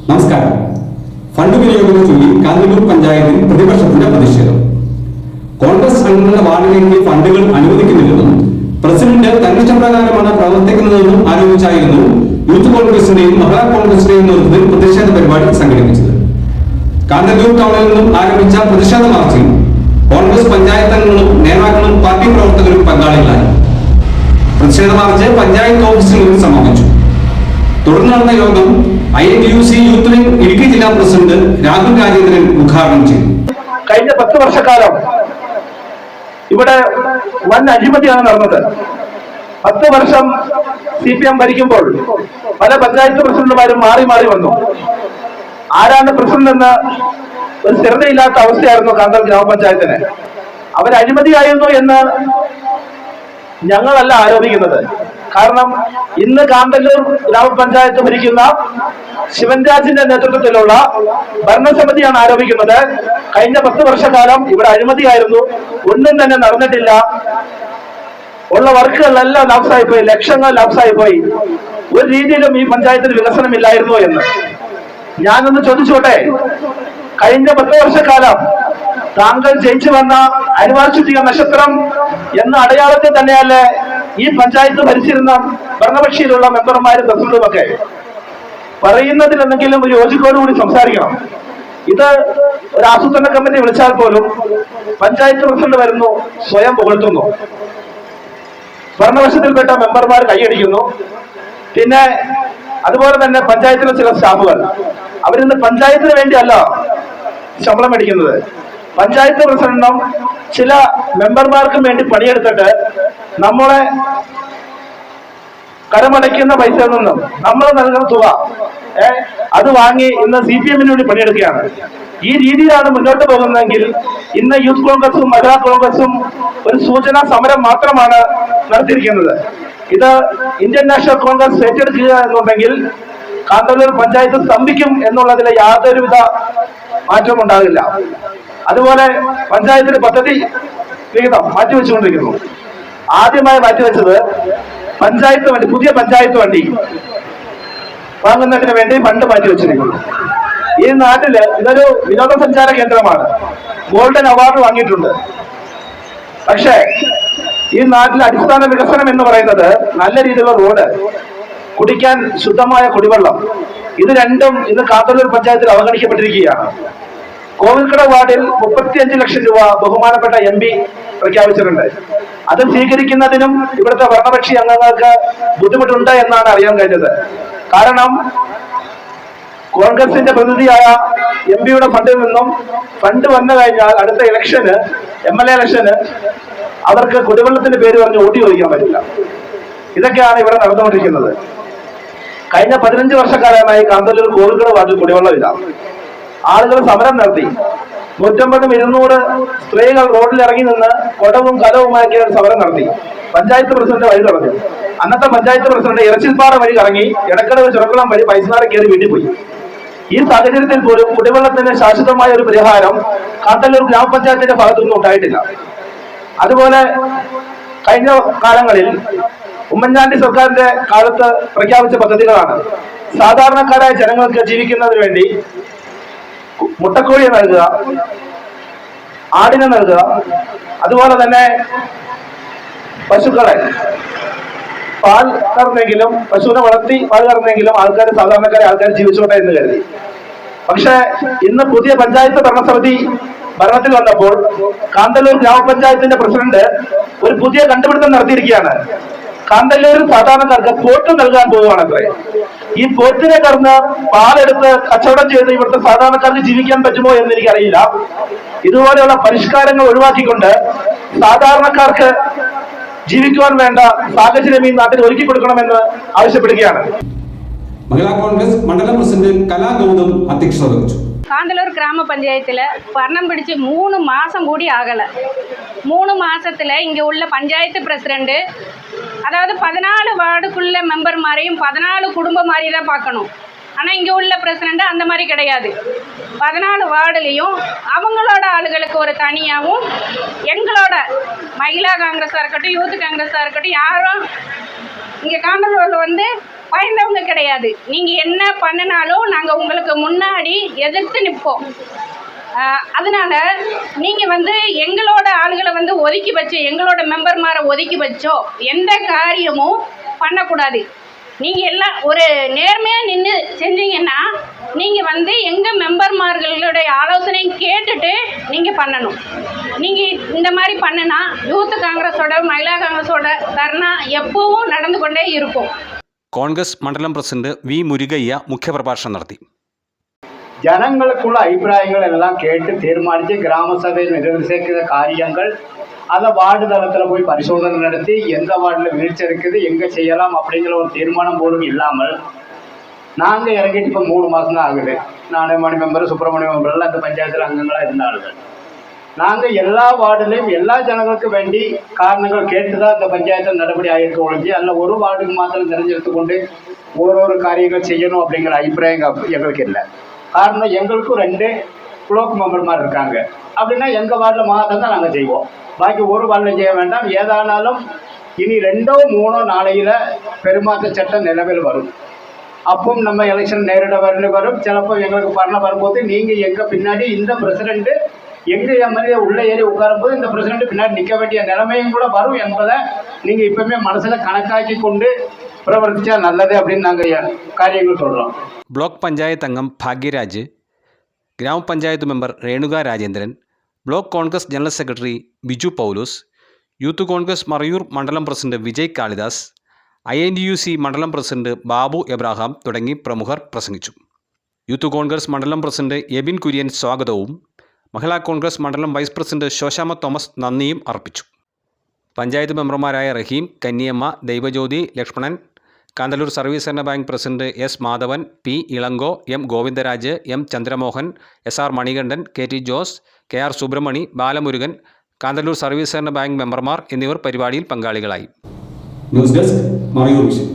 നമസ്കാരം. ഫണ്ട് വിനിയോഗത്തെ ചൊല്ലി കാന്തല്ലൂർ പഞ്ചായത്തിൽ പ്രതിപക്ഷത്തിന്റെ പ്രതിഷേധം. കോൺഗ്രസ് അംഗങ്ങളുടെ വാർഡിലേക്ക് ഫണ്ടുകൾ അനുവദിക്കുന്നില്ലെന്നും പ്രസിഡന്റ് തന്നിഷ്ടപ്രകാരമാണ് പ്രവർത്തിക്കുന്നതെന്നും ആരോപിച്ചായിരുന്നു യൂത്ത് കോൺഗ്രസിന്റെയും മഹിളാ കോൺഗ്രസിന്റെയും നേതൃത്വത്തിൽ പ്രതിഷേധ പരിപാടി സംഘടിപ്പിച്ചത്. കാന്തല്ലൂർ ടൗണിൽ നിന്നും ആരംഭിച്ച പ്രതിഷേധ മാർച്ചിൽ കോൺഗ്രസ് പഞ്ചായത്ത് അംഗങ്ങളും നേതാക്കളും പാർട്ടി പ്രവർത്തകരും പങ്കാളികളായി. പ്രതിഷേധ മാർച്ച് പഞ്ചായത്ത് ഓഫീസിൽ നിന്ന് സമാപിച്ചു. തുടർന്ന് നടന്ന യോഗം INTUC യൂത്ത് വിംഗ് ഇടുക്കി ജില്ലാ പ്രസിഡന്റ് രാഹുൽ രാജേന്ദ്രൻ ഉദ്ഘാടനം ചെയ്തു. കഴിഞ്ഞ 10 വർഷക്കാലം ഇവിടെ വൻ അഴിമതിയാണ് നടന്നത്. 10 വർഷം CPM ഭരിക്കുമ്പോൾ പല പഞ്ചായത്ത് പ്രസിഡന്റുമാരും മാറി മാറി വന്നു. ആരാണ് പ്രസിഡന്റ് എന്ന് ഒരു സ്ഥിരതയില്ലാത്ത അവസ്ഥയായിരുന്നു കാന്തല്ലൂർ ഗ്രാമപഞ്ചായത്തിന്. അവർ അഴിമതിയായിരുന്നു എന്ന് ഞങ്ങളല്ല ആരോപിക്കുന്നത്. കാരണം ഇന്ന് കാന്തല്ലൂർ ഗ്രാമപഞ്ചായത്ത് ഭരിക്കുന്ന ശിവൻരാജിന്റെ നേതൃത്വത്തിലുള്ള ഭരണസമിതിയാണ് ആരോപിക്കുന്നത്. കഴിഞ്ഞ 10 വർഷക്കാലം ഇവിടെ അഴിമതിയായിരുന്നു, ഒന്നും തന്നെ നടന്നിട്ടില്ല, ഉള്ള വർക്കുകളെല്ലാം ലാപ്സായി പോയി, ലക്ഷങ്ങൾ ലാപ്സായി പോയി, ഒരു രീതിയിലും ഈ പഞ്ചായത്തിന് വികസനമില്ലായിരുന്നു എന്ന്. ഞാനൊന്ന് ചോദിച്ചോട്ടെ, കഴിഞ്ഞ 10 വർഷക്കാലം താങ്കൾ ജയിച്ചു വന്ന അരിവാൾ ചുറ്റിക നക്ഷത്രം എന്ന അടയാളത്തിൽ തന്നെയല്ലേ ഈ പഞ്ചായത്ത് ഭരിച്ചിരുന്ന ഭരണകക്ഷിയിലുള്ള മെമ്പർമാരും പ്രസിഡന്റുമൊക്കെ? പറയുന്നതിൽ എന്തെങ്കിലും ഒരു യോജിപ്പോടുകൂടി സംസാരിക്കണം. ഇത് ഒരു ആസൂത്രണ കമ്മിറ്റി വിളിച്ചാൽ പോലും പഞ്ചായത്ത് പ്രസിഡന്റ് വരുന്നു, സ്വയം പുകഴ്ത്തുന്നു, ഭരണപക്ഷത്തിൽപ്പെട്ട മെമ്പർമാർ കൈയടിക്കുന്നു. പിന്നെ അതുപോലെ തന്നെ പഞ്ചായത്തിലെ ചില സ്റ്റാഫുകൾ അവരിന്ന് പഞ്ചായത്തിന് വേണ്ടിയല്ല ശമ്പളം മേടിക്കുന്നത്, പഞ്ചായത്ത് പ്രസിഡന്റും ചില മെമ്പർമാർക്കും വേണ്ടി പണിയെടുത്തിട്ട് നമ്മളെ കരമടയ്ക്കുന്ന പൈസയിൽ നിന്നും നമ്മൾ നൽകുന്ന തുക അത് വാങ്ങി ഇന്ന് CPM-ന് വേണ്ടി പണിയെടുക്കുകയാണ്. ഈ രീതിയിലാണ് മുന്നോട്ട് പോകുന്നതെങ്കിൽ ഇന്ന് യൂത്ത് കോൺഗ്രസും മഹിളാ കോൺഗ്രസും ഒരു സൂചനാ സമരം മാത്രമാണ് നടത്തിയിരിക്കുന്നത്. ഇത് ഇന്ത്യൻ നാഷണൽ കോൺഗ്രസ് ഏറ്റെടുക്കുക എന്നുണ്ടെങ്കിൽ കാന്തല്ലൂർ പഞ്ചായത്ത് സ്തംഭിക്കും എന്നുള്ളതിലെ യാതൊരുവിധ മാറ്റവും ഉണ്ടാകില്ല. അതുപോലെ പഞ്ചായത്തിന് പദ്ധതി വിഹിതം മാറ്റിവെച്ചുകൊണ്ടിരിക്കുന്നു. ആദ്യമായി മാറ്റിവെച്ചത് പഞ്ചായത്ത് വണ്ടി, പുതിയ പഞ്ചായത്ത് വണ്ടി വാങ്ങുന്നതിന് വേണ്ടി ഫണ്ട് മാറ്റിവെച്ചിരിക്കുന്നു. ഈ നാട്ടില് ഇതൊരു വിനോദസഞ്ചാര കേന്ദ്രമാണ്, ഗോൾഡൻ അവാർഡ് വാങ്ങിയിട്ടുണ്ട്. പക്ഷേ ഈ നാട്ടിലെ അടിസ്ഥാന വികസനം എന്ന് പറയുന്നത് നല്ല രീതിയിലുള്ള റോഡ്, കുടിക്കാൻ ശുദ്ധമായ കുടിവെള്ളം, ഇത് രണ്ടും ഇന്ന് കാന്തല്ലൂർ പഞ്ചായത്തിൽ അവഗണിക്കപ്പെട്ടിരിക്കുകയാണ്. കോവിൽക്കട വാർഡിൽ 35 ലക്ഷം രൂപ ബഹുമാനപ്പെട്ട MP പ്രഖ്യാപിച്ചിട്ടുണ്ട്. അത് സ്വീകരിക്കുന്നതിനും ഇവിടുത്തെ ഭരണകക്ഷി അംഗങ്ങൾക്ക് ബുദ്ധിമുട്ടുണ്ട് എന്നാണ് അറിയാൻ കഴിഞ്ഞത്. കാരണം കോൺഗ്രസിന്റെ പ്രതിനിധിയായ MP-യുടെ ഫണ്ടിൽ നിന്നും ഫണ്ട് വന്നു കഴിഞ്ഞാൽ അടുത്ത ഇലക്ഷന്, MLA ഇലക്ഷന് അവർക്ക് കുടിവെള്ളത്തിന്റെ പേര് പറഞ്ഞ് വോട്ട് ചോദിക്കാൻ പറ്റില്ല. ഇതൊക്കെയാണ് ഇവിടെ നടന്നുകൊണ്ടിരിക്കുന്നത്. കഴിഞ്ഞ 15 വർഷക്കാലമായി കാന്തല്ലൂർ കോവിൽക്കട വാർഡിൽ കുടിവെള്ളമില്ല. ആളുകൾ സമരം നടത്തി. 150-200 സ്ത്രീകൾ റോഡിൽ ഇറങ്ങി നിന്ന് കൊടവും കലവുമാക്കി സമരം നടത്തി. പഞ്ചായത്ത് പ്രസിഡന്റ് വഴി തുടങ്ങി. അന്നത്തെ പഞ്ചായത്ത് പ്രസിഡന്റ് ഇറച്ചിൽപ്പാറ വഴി കറങ്ങി എടക്കടവ് ചുരക്കുളം വഴി പൈസനാട് കയറി വീട്ടിൽ പോയി. ഈ സാഹചര്യത്തിൽ പോലും കുടിവെള്ളത്തിന് ശാശ്വതമായ ഒരു പരിഹാരം കാന്തല്ലൂർ ഗ്രാമപഞ്ചായത്തിന്റെ ഭാഗത്തുനിന്നും ഉണ്ടായിട്ടില്ല. അതുപോലെ കഴിഞ്ഞ കാലങ്ങളിൽ ഉമ്മൻചാണ്ടി സർക്കാരിന്റെ കാലത്ത് പ്രഖ്യാപിച്ച പദ്ധതികളാണ് സാധാരണക്കാരായ ജനങ്ങൾക്ക് ജീവിക്കുന്നതിന് വേണ്ടി മുട്ടക്കോഴിയെ നൽകുക, ആടിനെ നൽകുക, അതുപോലെ തന്നെ പശുക്കളെ പാൽ കറന്നെങ്കിലും, പശുവിനെ വളർത്തി പാൽ കറന്നെങ്കിലും സാധാരണക്കാരെ ആൾക്കാർ ജീവിച്ചോട്ടെ എന്ന് കരുതി. പക്ഷെ ഇന്ന് പുതിയ പഞ്ചായത്ത് ഭരണസമിതി ഭരണത്തിൽ വന്നപ്പോൾ കാന്തല്ലൂർ ഗ്രാമപഞ്ചായത്തിന്റെ പ്രസിഡന്റ് ഒരു പുതിയ കണ്ടുപിടുത്തം നടത്തിയിരിക്കുകയാണ്. കാന്തല്ലൂർ സാധാരണക്കാർക്ക് പോത്ത് നൽകാൻ പോവുകയാണത്രേ. ഈ പോത്തിനെ കറന്ന് പാലെടുത്ത് കച്ചവടം ചെയ്ത് ഇവിടുത്തെ സാധാരണക്കാർക്ക് ജീവിക്കാൻ പറ്റുമോ എന്ന് എനിക്കറിയില്ല. ഇതുപോലെയുള്ള പരിഷ്കാരങ്ങൾ ഒഴിവാക്കിക്കൊണ്ട് സാധാരണക്കാർക്ക് ജീവിക്കുവാൻ വേണ്ട സാഹചര്യം ഈ നാട്ടിൽ ഒരുക്കി കൊടുക്കണമെന്ന് ആവശ്യപ്പെടുകയാണ്. മഹിളാ കോൺഗ്രസ് മണ്ഡലം പ്രസിഡന്റ് കലാ ഗൗതം അധ്യക്ഷത വഹിച്ചു. കാന്തല്ലൂർ ഗ്രാമപഞ്ചായத்தில் ഭരണം പിടിച്ച് 3 மாதம் கூடி ஆகலை. 3 மாதத்தில் இங்கே உள்ள பஞ்சாயத்து பிரசிடெண்ட்டு, அதாவது 14 வார்டுக்குள்ள மெம்பர் மாதிரியும் 14 குடும்பம் மாதிரி தான் பார்க்கணும். ஆனால் இங்கே உள்ள பிரசிடெண்ட்டு அந்த மாதிரி கிடையாது. 14 வார்டுலேயும் அவங்களோட ஆளுகளுக்கு ஒரு தனியாகவும், எங்களோட மகிழா காங்கிரஸாக இருக்கட்டும், யூத் காங்கிரஸாக இருக்கட்டும், யாரும் இங்கே காந்தல்லூரில் பயந்தவங்க கிடையாது. நீங்கள் என்ன பண்ணினாலும் நாங்கள் உங்களுக்கு முன்னாடி எதிர்த்து நிற்போம். அதனால நீங்கள் எங்களோட ஆளுகளை ஒதுக்கி வச்சு, எங்களோட மெம்பர்மாரை ஒதுக்கி வச்சோ எந்த காரியமும் பண்ணக்கூடாது. நீங்கள் எல்லாம் ஒரு நேர்மையாக நின்று செஞ்சீங்கன்னா நீங்கள் எங்கள் மெம்பர்மார்களுடைய ஆலோசனையும் கேட்டுட்டு நீங்கள் பண்ணணும். நீங்கள் இந்த மாதிரி பண்ணுனா யூத் காங்கிரஸோட மഹിളാ காங்கிரஸோட தர்ணா எப்பவும் നടന്നു കൊണ്ടേ இருக்கும். കോൺഗ്രസ് മണ്ഡലം പ്രസിഡന്റ് വി മുരുകയ്യ മുഖ്യപ്രഭാഷണം നടത്തി. ജനങ്ങൾക്കുള്ള അഭിപ്രായങ്ങളെല്ലാം കേട്ട് തീരുമാനിച്ച് ഗ്രാമസഭയിൽ നിർദ്ദേശിക്കുന്ന കാര്യങ്ങൾ அதை வார்டு தளத்தில் போய் பரிசோதனை நடத்தி எந்த வார்டில் வீழ்ச்சி இருக்குது எங்கே செய்யலாம் அப்படிங்கிற ஒரு தீர்மானம் போலும் இல்லாமல் நாங்கள் இறங்கிட்டு இப்போ 3 மாதம் தான் ஆகுது. நான் மணி மெம்பர், சுப்பிரமணிய மெம்பர்லாம் இந்த பஞ்சாயத்தில் அங்கங்களாக இருந்தார்கள். நாங்கள் எல்லா வார்டுலையும் எல்லா ஜனங்களுக்கும் வேண்டி காரணங்கள் கேட்டு தான் இந்த பஞ்சாயத்தில் நடவடிக்கை ஆகியிருக்க ஒழிஞ்சு அதில் ஒரு வார்டுக்கு மாத்திரம் தெரிஞ்செடுத்து கொண்டு ஒரு காரியங்கள் செய்யணும் அப்படிங்கிற அபிப்பிராயம் எங்களுக்கு இல்லை. காரணம் எங்களுக்கும் 2 ப்ளாக் மெம்பர்மார் இருக்காங்க. அப்படின்னா எங்கள் வார்டில் மாத்திரம் தான் நாங்கள் செய்வோம். பாக்கி ஒரு வார்டில் செய்ய வேண்டாம். ஏதானாலும் இனி 2ஓ 3ஓ நாளையில் பெருமாற்ற சட்டம் நிலவில் வரும். அப்பவும் நம்ம எலெக்ஷன் நேரிட வரும். சிலப்போ எங்களுக்கு பரணம் வரும்போது நீங்கள் எங்கள் பின்னாடி இந்த பிரசிடெண்ட்டு எங்கள் எம்எல்ஏ உள்ளே ஏறி உட்காரும்போது இந்த பிரசிடெண்ட் பின்னாடி நிற்க வேண்டிய நிலைமையும் கூட வரும் என்பதை நீங்கள் இப்பவுமே மனசில் கணக்காக்கி கொண்டு பிரவர்த்திச்சா நல்லது அப்படின்னு நாங்கள் കാര്യങ്ങൾ சொல்கிறோம். ബ്ലോക്ക് പഞ്ചായത്ത് അംഗം ഭാഗ്യരാജ്, ഗ്രാമപഞ്ചായത്ത് member Renuka Rajendran, block Congress general secretary Biju Paulose, youth Congress Marayur മണ്ഡലം പ്രസിഡന്റ് വിജയ് കാളിദാസ്, INTUC മണ്ഡലം പ്രസിഡന്റ് ബാബു എബ്രാഹാം തുടങ്ങി പ്രമുഖർ പ്രസംഗിച്ചു. യൂത്ത് കോൺഗ്രസ് മണ്ഡലം പ്രസിഡന്റ് എബിൻ കുര്യൻ സ്വാഗതവും മഹിളാ കോൺഗ്രസ് മണ്ഡലം വൈസ് പ്രസിഡന്റ് ശോശാമ തോമസ് നന്ദിയും അർപ്പിച്ചു. പഞ്ചായത്ത് മെമ്പർമാരായ റഹീം, കന്നിയമ്മ, ദൈവജ്യോതി, ലക്ഷ്മണൻ, കാന്തല്ലൂർ സർവീസ് സഹകരണ bank president S Madhavan, P Ilango, M Govindaraj, M Chandramohan, SR Manikandan, KT Jose, KR Subramani, Balamurugan, Kanthalloor service സഹകരണ ബാങ്ക് മെമ്പർമാർ എന്നിവർ പരിപാടിയിൽ പങ്കാളികളായി. News desk Marayoor vision.